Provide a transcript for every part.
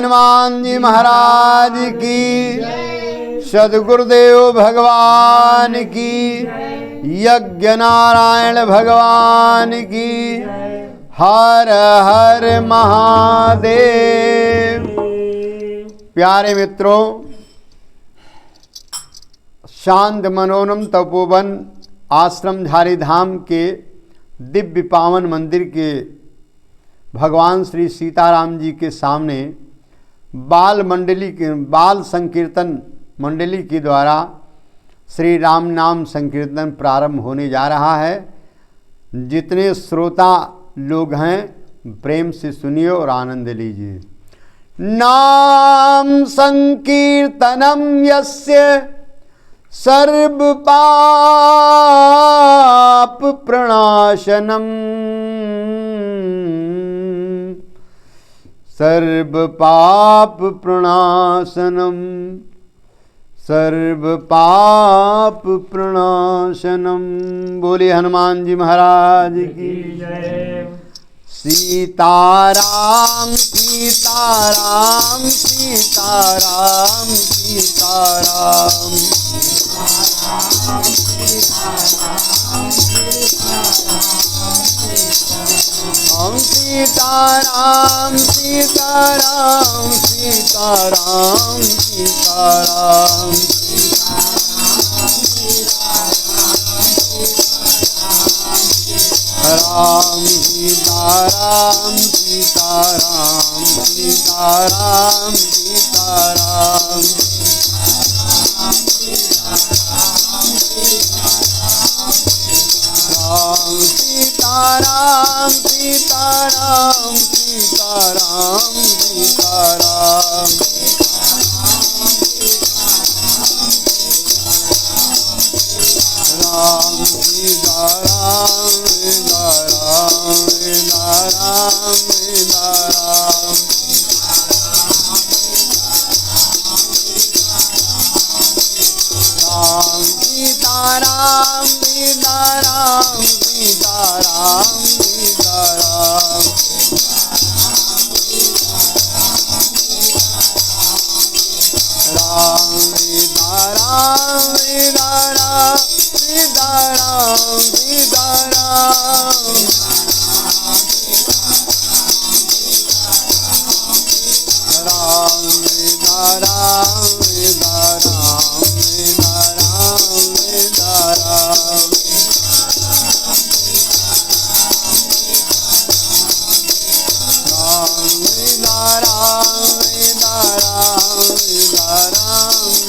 हनुमान जी महाराज की, सद्गुरुदेव भगवान की, यज्ञ नारायण भगवान की। हर हर महादेव। प्यारे मित्रों, शांत मनोरम तपोवन आश्रम झारी धाम के दिव्य पावन मंदिर के भगवान श्री सीताराम जी के सामने बाल संकीर्तन मंडली के द्वारा श्री राम नाम संकीर्तन प्रारंभ होने जा रहा है। जितने श्रोता लोग हैं प्रेम से सुनिए और आनंद लीजिए। नाम संकीर्तनम यस्य सर्व पाप प्रणाशनम, सर्व पाप प्रणाशनम, सर्व पाप प्रणाशनम। बोले हनुमान जी महाराज की जय। सीताराम सीताराम सीताराम सीताराम, हम सीताराम सीताराम सीताराम सीताराम, राम सीताराम सीताराम सीताराम सीताराम, राम सीताराम सीताराम सीताराम सीताराम, राम सीताराम सीताराम सीताराम सीताराम, राम सीताराम सीताराम सीताराम सीताराम, राम सीताराम सीताराम सीताराम सीताराम, राम सीताराम सीताराम सीताराम सीताराम, राम सीताराम सीताराम सीताराम सीताराम, सीताराम सीताराम सीताराम सीताराम, सीताराम सीताराम सीताराम सीताराम, राम सीताराम सीताराम सीताराम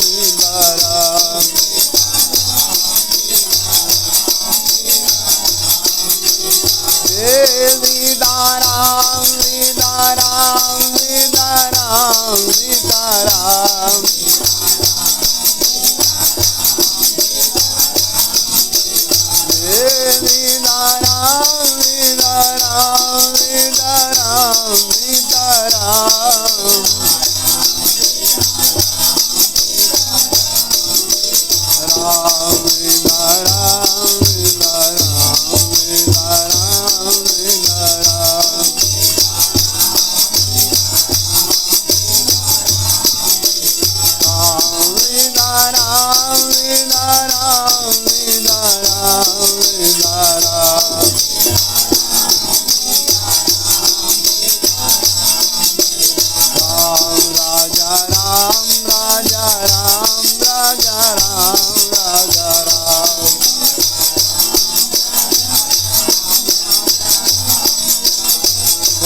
सीताराम, राम सीताराम सीताराम सीताराम सीताराम, राम राजा राम राजा राम राजा राम राजा राम, ओ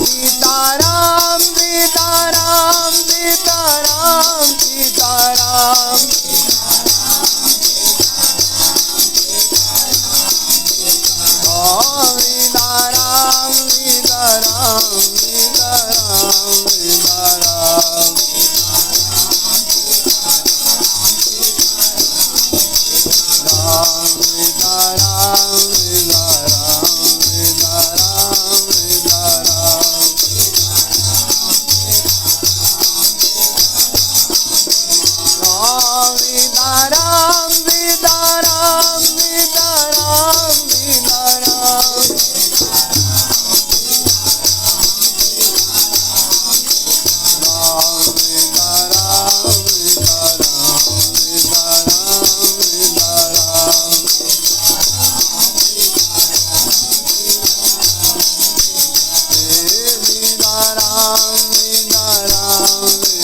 सीताराम सीताराम सीताराम सीताराम, सीताराम सीताराम सीताराम सीताराम, राम सीताराम सीताराम सीताराम सीताराम, राम सीताराम सीताराम सीताराम सीताराम, राम